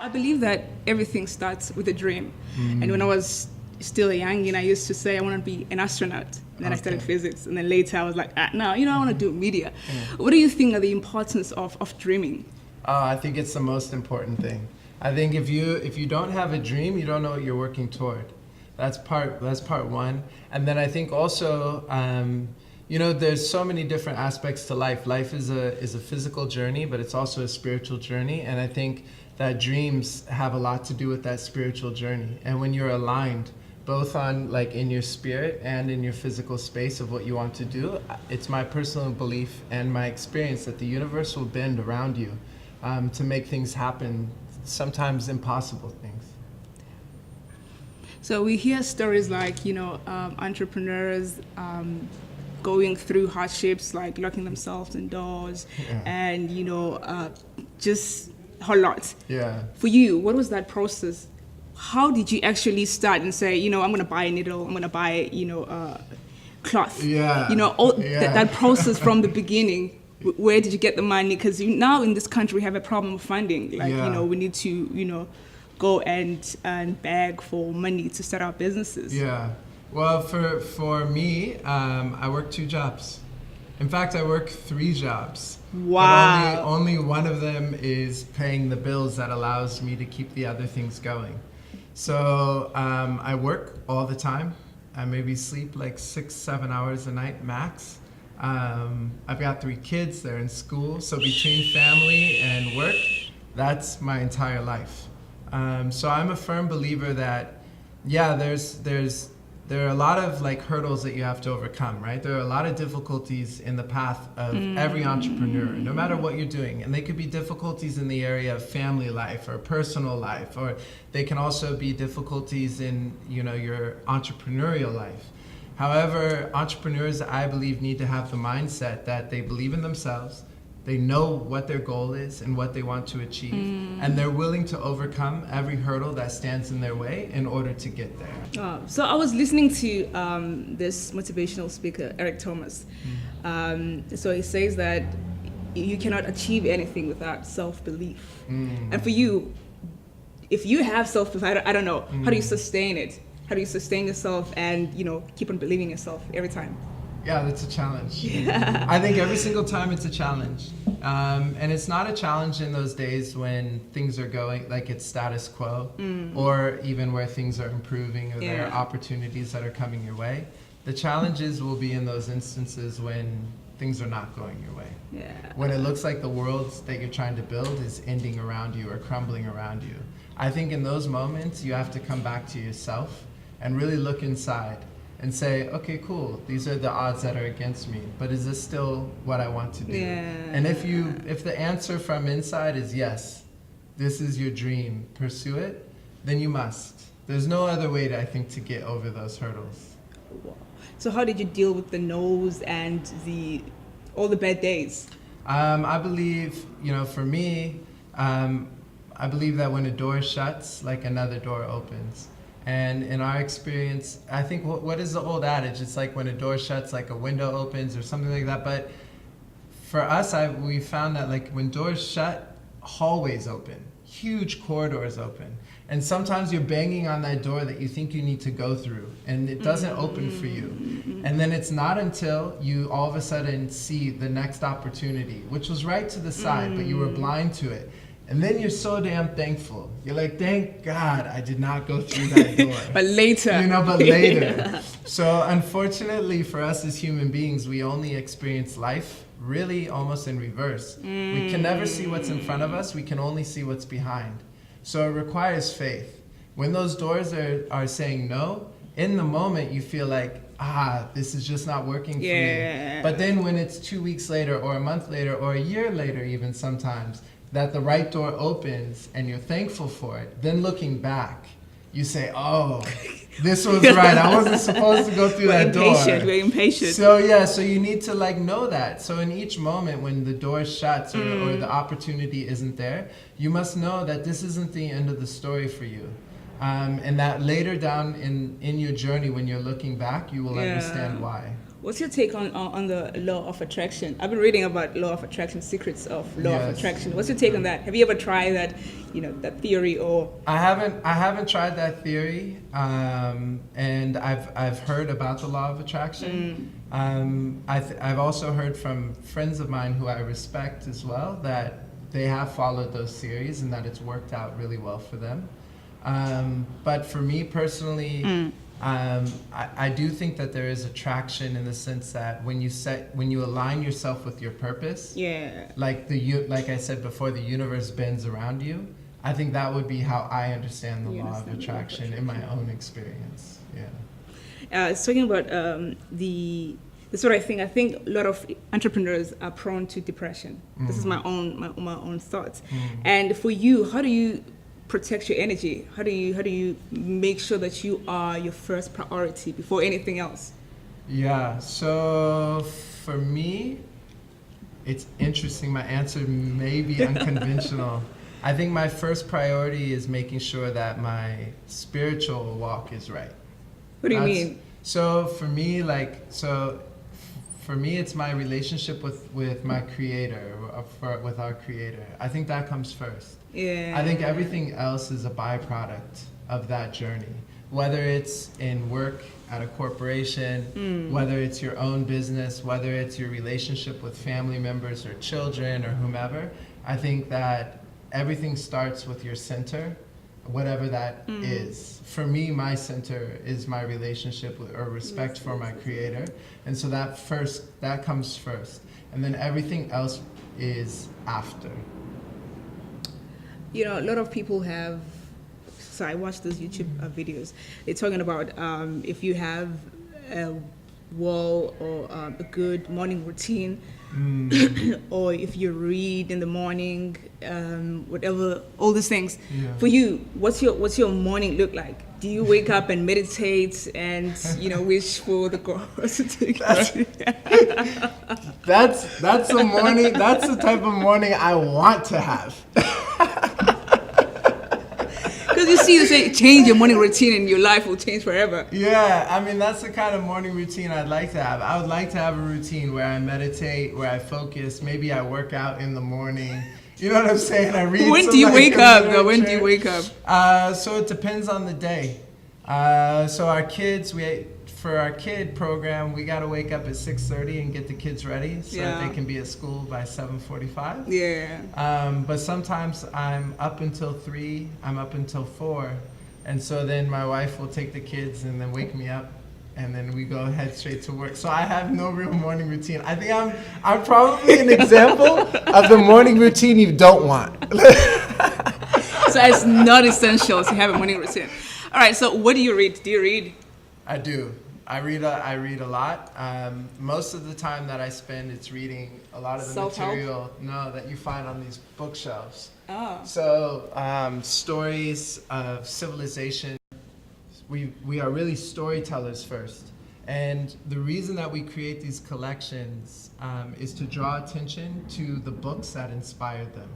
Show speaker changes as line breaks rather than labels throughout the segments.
I believe that everything starts with a dream. And when I was still young, I used to say I want to be an astronaut. And then I studied physics. And then later I was like, no, I want to do media. What do you think are the importance of dreaming?
I think it's the most important thing. I think if you don't have a dream, you don't know what you're working toward. That's part one. And then I think also, there's so many different aspects to life. Life is a physical journey, but it's also a spiritual journey. And I think that dreams have a lot to do with that spiritual journey. And when you're aligned, both on like in your spirit and in your physical space of what you want to do, it's my personal belief and my experience that the universe will bend around you to make things happen, sometimes impossible things.
So we hear stories like, entrepreneurs going through hardships, like locking themselves indoors and, just a whole lot.
Yeah.
For you, what was that process? How did you actually start and say, I'm going to buy a needle, I'm going to buy, cloth?
Yeah.
That process from the beginning. Where did you get the money? Because now in this country we have a problem of funding. Like, we need to, go and beg for money to start our businesses.
Yeah. Well, for me, I work 2 jobs. In fact, I work 3 jobs.
Wow.
But only one of them is paying the bills that allows me to keep the other things going. So I work all the time. I maybe sleep like 6-7 hours a night max. I've got 3 kids, they're in school. So between family and work, that's my entire life. So I'm a firm believer that, there are a lot of like hurdles that you have to overcome, right? There are a lot of difficulties in the path of every entrepreneur, no matter what you're doing. And they could be difficulties in the area of family life or personal life, or they can also be difficulties in, your entrepreneurial life. However, entrepreneurs, I believe, need to have the mindset that they believe in themselves, they know what their goal is and what they want to achieve, and they're willing to overcome every hurdle that stands in their way in order to get there.
So I was listening to this motivational speaker, Eric Thomas. So he says that you cannot achieve anything without self-belief. And for you, if you have self-belief, I don't know, how do you sustain it? How do you sustain yourself and, keep on believing yourself every time?
Yeah, that's a challenge. Yeah. I think every single time it's a challenge. And it's not a challenge in those days when things are going like it's status quo, or even where things are improving or there are opportunities that are coming your way. The challenges will be in those instances when things are not going your way. Yeah. When it looks like the world that you're trying to build is ending around you or crumbling around you. I think in those moments you have to come back to yourself and really look inside and say, okay, cool, these are the odds that are against me, but is this still what I want to do? Yeah. And if the answer from inside is yes, this is your dream, pursue it, then you must. There's no other way, I think, to get over those hurdles.
So how did you deal with the no's and all the bad days?
I believe, for me, I believe that when a door shuts, like another door opens. And in our experience, I think what is the old adage? It's like when a door shuts, like a window opens or something like that. But for us, we found that like when doors shut, hallways open, huge corridors open. And sometimes you're banging on that door that you think you need to go through and it doesn't open for you. And then it's not until you all of a sudden see the next opportunity, which was right to the side, but you were blind to it. And then you're so damn thankful. You're like, thank God I did not go through that door.
But later.
But later. So unfortunately for us as human beings, we only experience life really almost in reverse. We can never see what's in front of us. We can only see what's behind. So it requires faith. When those doors are saying no, in the moment you feel like, this is just not working for me. But then when it's 2 weeks later or a month later or a year later even sometimes, that the right door opens and you're thankful for it, then looking back, you say, this was right. I wasn't supposed to go through that door.
We're impatient.
So you need to know that. So in each moment when the door shuts or the opportunity isn't there, you must know that this isn't the end of the story for you. And that later down in your journey when you're looking back, you will understand why.
What's your take on the law of attraction? I've been reading about law of attraction, secrets of law of attraction. What's your take on that? Have you ever tried that, that theory or?
I haven't tried that theory, and I've heard about the law of attraction. I've also heard from friends of mine who I respect as well that they have followed those theories and that it's worked out really well for them. But for me personally, I do think that there is attraction in the sense that when you align yourself with your purpose, like I said before, the universe bends around you. I think that would be how I understand the law of attraction in my own experience.
Talking about this is what I think. I think a lot of entrepreneurs are prone to depression. This is my own thoughts. And for you, how do you protect your energy? How do you make sure that you are your first priority before anything else? Yeah,
so for me, it's interesting. My answer may be unconventional. I think my first priority is making sure that my spiritual walk is right.
What do you mean?
So for me, it's my relationship with my creator, with our creator. I think that comes first. I think everything else is a byproduct of that journey. Whether it's in work at a corporation, whether it's your own business, whether it's your relationship with family members or children or whomever, I think that everything starts with your center, whatever that is. For me, my center is my relationship or respect for my creator. And so that comes first. And then everything else is after.
A lot of people have, so I watched those YouTube videos. They're talking about if you have a wall or a good morning routine, or if you read in the morning, whatever, all these things. For you, what's your morning look like? Do you wake up and meditate and wish for the gods to take
That's the morning. That's the type of morning I want to have.
Because you say change your morning routine and your life will change forever.
Yeah, I mean, that's the kind of morning routine I'd like to have. I would like to have a routine where I meditate, where I focus. Maybe I work out in the morning. You know what I'm saying? I read.
When do you wake up? When do you wake up?
So it depends on the day. So for our kid program, we got to wake up at 6:30 and get the kids ready so that they can be at school by 7:45. But sometimes I'm up until 3, I'm up until 4. And so then my wife will take the kids and then wake me up, and then we go head straight to work. So I have no real morning routine. I think I'm probably an example of the morning routine you don't want.
So it's not essential to have a morning routine. All right, so what do you read? Do you read?
I do. I read a lot. Most of the time that I spend, it's reading a lot of the material that you find on these bookshelves. So stories of civilization. We are really storytellers first. And the reason that we create these collections is to draw attention to the books that inspired them.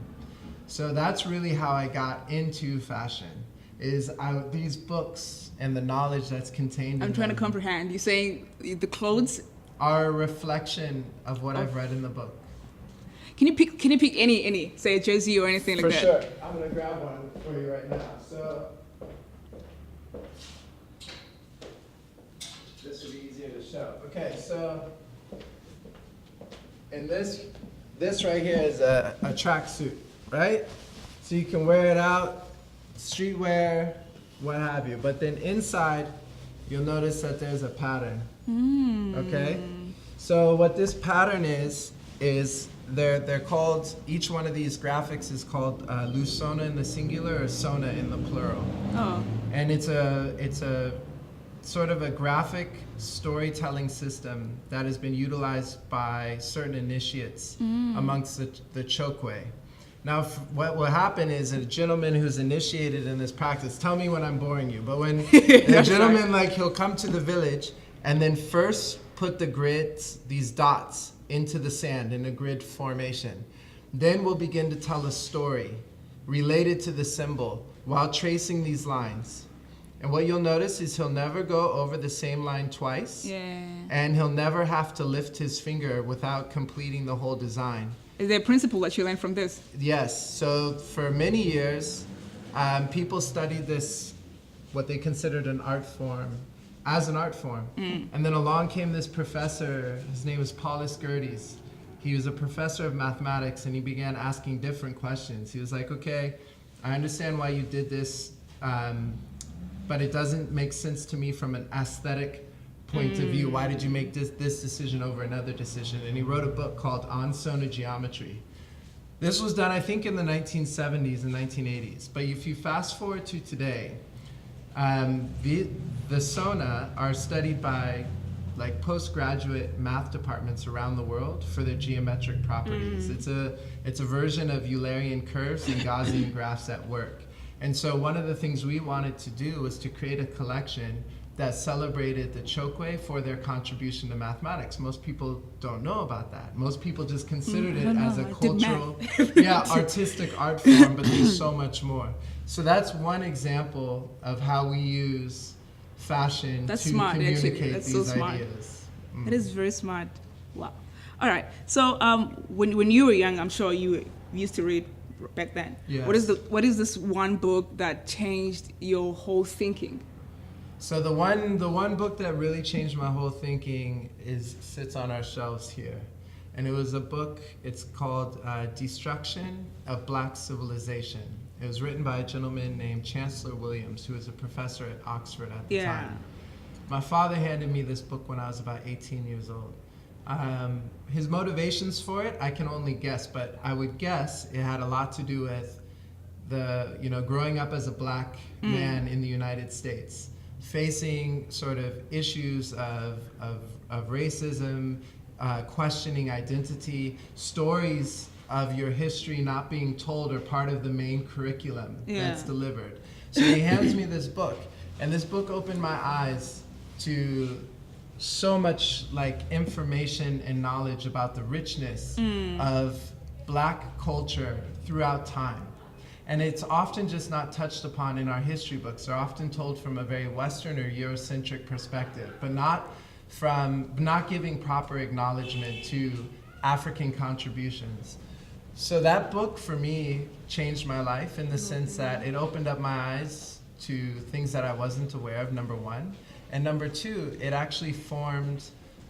So that's really how I got into fashion, is these books and the knowledge that's contained in
I'm trying
them
to comprehend. You're saying the clothes
are a reflection of what I've read in the book.
Can you pick any, say a jersey or anything like that?
For sure. I'm going to grab one for you right now. So this would be easier to show. Okay, so in this right here is a tracksuit, right? So you can wear it out, streetwear, what have you. But then inside, you'll notice that there's a pattern. Okay? So what this pattern is they're called, each one of these graphics is called lusona in the singular or sona in the plural. And it's a sort of a graphic storytelling system that has been utilized by certain initiates amongst the Chokwe. Now, what will happen is a gentleman who's initiated in this practice, tell me when I'm boring you, but when a gentleman, he'll come to the village and then first put the grids, these dots, into the sand in a grid formation. Then we'll begin to tell a story related to the symbol while tracing these lines. And what you'll notice is he'll never go over the same line twice.
Yeah.
And he'll never have to lift his finger without completing the whole design.
Is there a principle that you learned from this?
Yes. So for many years, people studied this, what they considered an art form, as an art form. And then along came this professor, his name was Paulus Gerdes. He was a professor of mathematics, and he began asking different questions. He was like, okay, I understand why you did this, but it doesn't make sense to me from an aesthetic point of view. Why did you make this decision over another decision? And he wrote a book called On Sonogeometry. This was done, I think, in the 1970s and 1980s. But if you fast forward to today, the sona are studied by like postgraduate math departments around the world for their geometric properties. It's a version of Eulerian curves and Gaussian graphs at work. And so one of the things we wanted to do was to create a collection that celebrated the Chokwe for their contribution to mathematics. Most people don't know about that. Most people just considered it as a cultural, artistic art form, but there's so much more. So that's one example of how we use fashion to communicate these ideas.
It is very smart. Wow. All right. So when you were young, I'm sure you used to read back then.
Yes.
What is this one book that changed your whole thinking?
So the one book that really changed my whole thinking sits on our shelves here. And it was a book, it's called Destruction of Black Civilization. It was written by a gentleman named Chancellor Williams, who was a professor at Oxford at the time. My father handed me this book when I was about 18 years old. His motivations for it, I can only guess, but I would guess it had a lot to do with growing up as a black man in the United States, facing sort of issues of racism, questioning identity, stories of your history not being told or part of the main curriculum that's delivered. So he hands me this book, and this book opened my eyes to so much like information and knowledge about the richness of black culture throughout time. And it's often just not touched upon in our history books. They're often told from a very Western or Eurocentric perspective, but not giving proper acknowledgement to African contributions. So that book for me changed my life in the sense that it opened up my eyes to things that I wasn't aware of, number one. And number two, it actually formed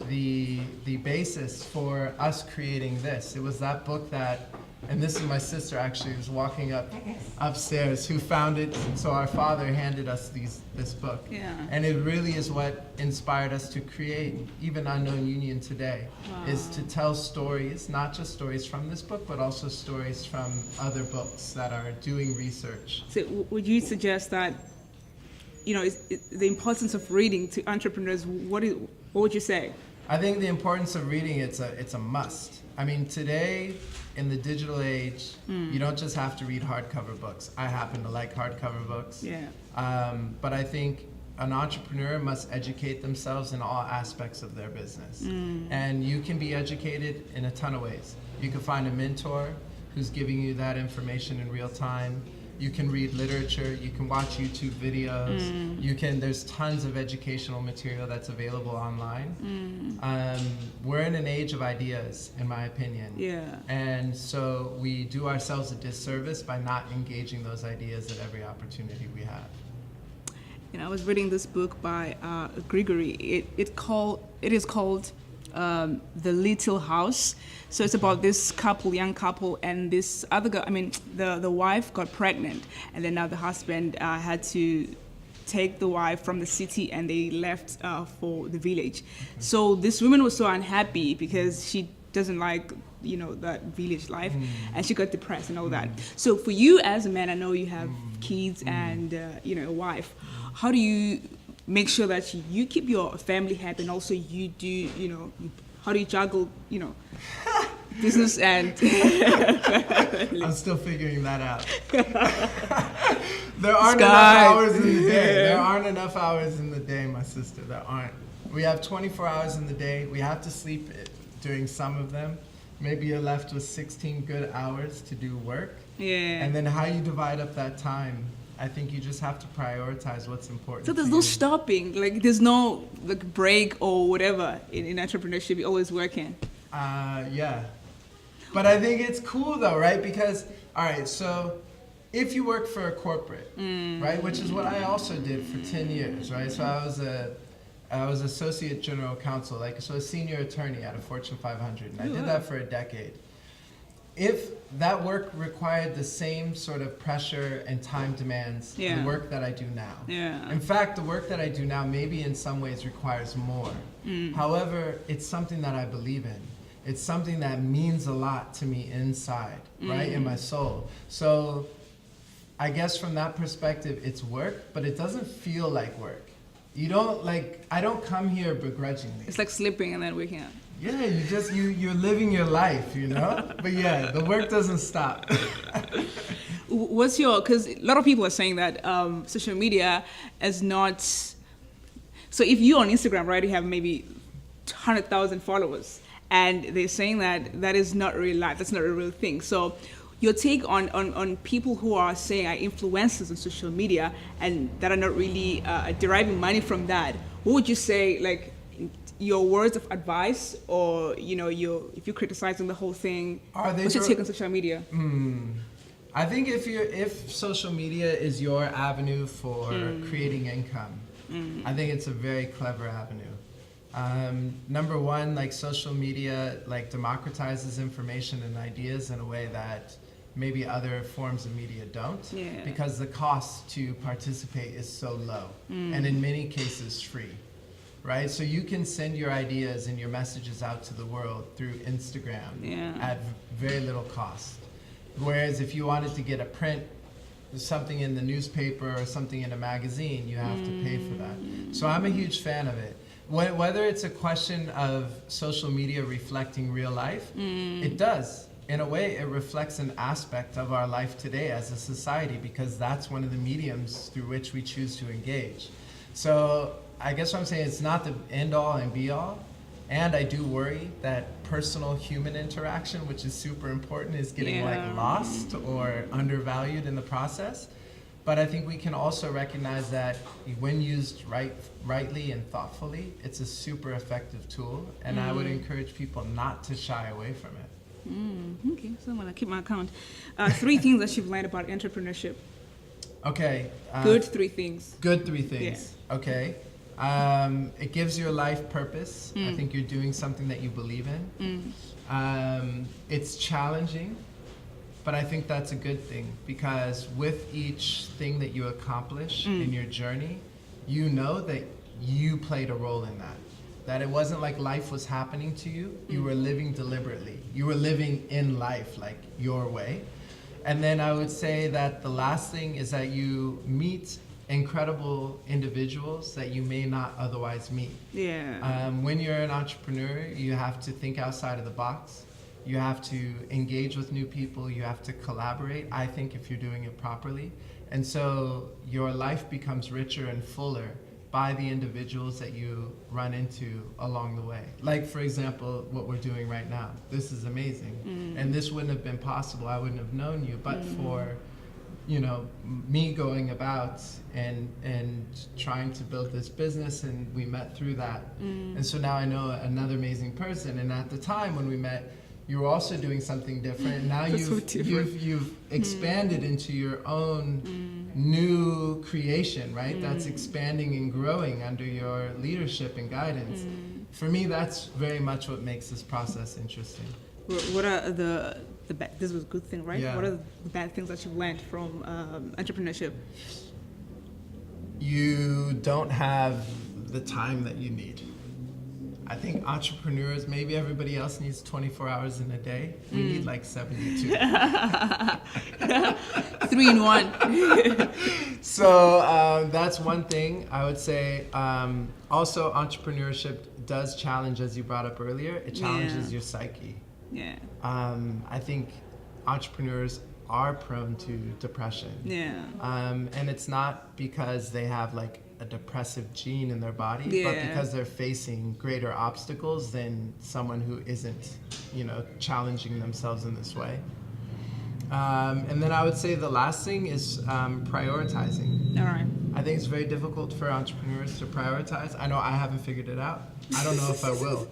the basis for us creating this. It was that book that, and this is my sister actually, who's walking upstairs, who found it. So our father handed us this book.
Yeah.
And it really is what inspired us to create even Unknown Union today, is to tell stories, not just stories from this book, but also stories from other books that are doing research.
So would you suggest that, the importance of reading to entrepreneurs, what would you say?
I think the importance of reading, it's a must. I mean, today, in the digital age, you don't just have to read hardcover books. I happen to like hardcover books.
Yeah.
But I think an entrepreneur must educate themselves in all aspects of their business. And you can be educated in a ton of ways. You can find a mentor who's giving you that information in real time. You can read literature, you can watch YouTube videos, there's tons of educational material that's available online. We're in an age of ideas, in my opinion.
Yeah.
And so we do ourselves a disservice by not engaging those ideas at every opportunity we have.
I was reading this book by Gregory. It is called The Little House. So it's about this young couple, and this other girl, the wife got pregnant, and then now the husband had to take the wife from the city, and they left for the village. So this woman was so unhappy because she doesn't like, that village life, and she got depressed and all that. So for you as a man, I know you have kids and, a wife. How do you make sure that you keep your family happy, and also you do, how do you juggle, business and
I'm still figuring that out. There aren't enough hours in the day. There aren't enough hours in the day, my sister. There aren't. We have 24 hours in the day. We have to sleep during some of them. Maybe you're left with 16 good hours to do work.
Yeah.
And then how you divide up that time I think you just have to prioritize what's important.
So there's
to
no
you.
stopping, like there's no like break or whatever in entrepreneurship. You're always working.
Yeah. But I think it's cool though, right? Because, all right, so if you work for a corporate, right, which is what I also did for 10 years, right? So I was associate general counsel, so a senior attorney at a Fortune 500, and I did that for a decade. If that work required the same sort of pressure and time demands, the work that I do now.
Yeah.
In fact, the work that I do now maybe in some ways requires more. However, it's something that I believe in. It's something that means a lot to me inside, right, in my soul. So I guess from that perspective, it's work, but it doesn't feel like work. You don't I don't come here begrudgingly.
It's like sleeping and then waking up.
Yeah, you're living your life, you know? But yeah, the work doesn't stop.
Because a lot of people are saying that social media is not, so if you're on Instagram, right, you have maybe 100,000 followers, and they're saying that is not real life, that's not a real thing. So your take on people who are saying are influencers on social media and that are not really deriving money from that, what would you say, like, your words of advice, or if you're criticizing the whole thing, what's your take on social media?
I think if social media is your avenue for creating income, I think it's a very clever avenue. Number one, social media democratizes information and ideas in a way that maybe other forms of media don't, because the cost to participate is so low, and in many cases free. Right, so you can send your ideas and your messages out to the world through Instagram at very little cost. Whereas if you wanted to get a print, something in the newspaper or something in a magazine, you have to pay for that. So I'm a huge fan of it. Whether it's a question of social media reflecting real life, it does. In a way, it reflects an aspect of our life today as a society, because that's one of the mediums through which we choose to engage. So I guess what I'm saying, it's not the end all and be all. And I do worry that personal human interaction, which is super important, is getting lost or undervalued in the process. But I think we can also recognize that when used rightly and thoughtfully, it's a super effective tool. And I would encourage people not to shy away from it.
Okay, so I'm gonna keep my account. 3 things that you've learned about entrepreneurship.
Okay.
Good 3 things.
Good 3 things. Yeah. Okay. It gives your life purpose. I think you're doing something that you believe in. It's challenging, but I think that's a good thing, because with each thing that you accomplish in your journey, you know that you played a role in that. That it wasn't like life was happening to you. You were living deliberately. You were living in life, your way. And then I would say that the last thing is that you meet incredible individuals that you may not otherwise meet. When you're an entrepreneur, you have to think outside of the box. You have to engage with new people. You have to collaborate, I think, if you're doing it properly. And so your life becomes richer and fuller by the individuals that you run into along the way. Like, for example, what we're doing right now. This is amazing. And this wouldn't have been possible. I wouldn't have known you, but for me going about and trying to build this business, and we met through that. And so now I know another amazing person. And at the time when we met, you were also doing something different. And now you've expanded into your own new creation, right? That's expanding and growing under your leadership and guidance. For me, that's very much what makes this process interesting.
What are the bad, this was a good thing, right?
Yeah.
What are the bad things that you've learned from entrepreneurship?
You don't have the time that you need. I think entrepreneurs, maybe everybody else needs 24 hours in a day. We need 72.
3 in 1.
So that's one thing I would say. Also, entrepreneurship does challenge, as you brought up earlier, it challenges your psyche. I think entrepreneurs are prone to depression. And it's not because they have a depressive gene in their body, but because they're facing greater obstacles than someone who isn't, challenging themselves in this way. And then I would say the last thing is prioritizing.
All right.
I think it's very difficult for entrepreneurs to prioritize. I know I haven't figured it out. I don't know if I will.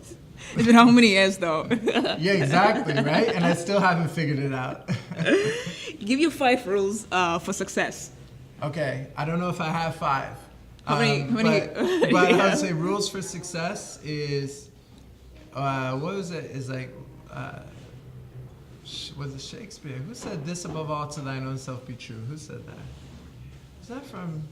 It's been how many years though?
Yeah, exactly, right? And I still haven't figured it out.
Give you 5 rules for success.
Okay, I don't know if I have 5.
How many?
But I would say rules for success is, what was it? Is like, was it Shakespeare? Who said this above all to thine own self be true? Who said that? Is that from,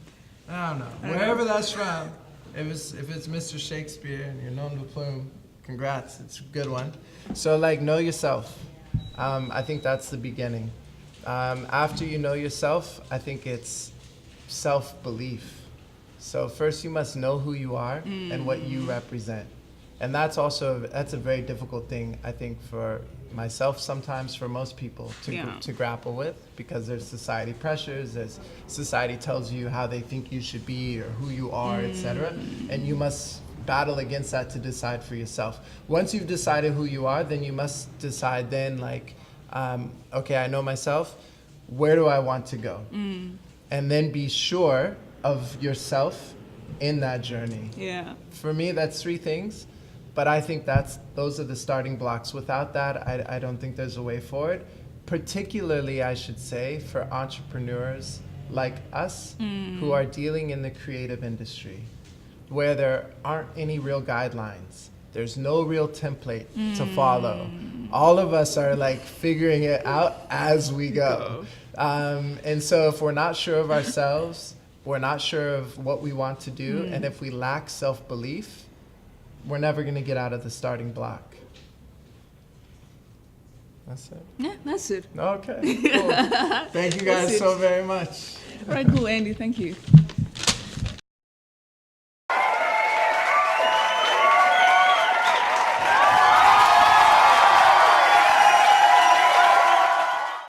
I don't know. Wherever that's from, if it's Mr. Shakespeare and you're known to plume, congrats, it's a good one. So like, know yourself. I think that's the beginning. After you know yourself, I think it's self-belief. So first you must know who you are and what you represent. And that's a very difficult thing, I think, for myself sometimes, for most people to grapple with, because there's society pressures, there's society tells you how they think you should be or who you are, etc. And you must battle against that to decide for yourself. Once you've decided who you are, then you must decide then, like, okay, I know myself, where do I want to go? And then be sure of yourself in that journey.
Yeah.
For me, that's 3 things, but I think those are the starting blocks. Without that, I don't think there's a way forward. Particularly, I should say, for entrepreneurs like us who are dealing in the creative industry, where there aren't any real guidelines. There's no real template to follow. All of us are like figuring it out as we go. And so if we're not sure of ourselves, we're not sure of what we want to do, and if we lack self-belief, we're never going to get out of the starting block. That's it.
Yeah, that's it.
Okay, cool. Thank you guys so very much.
All right, cool, Andy. Thank you.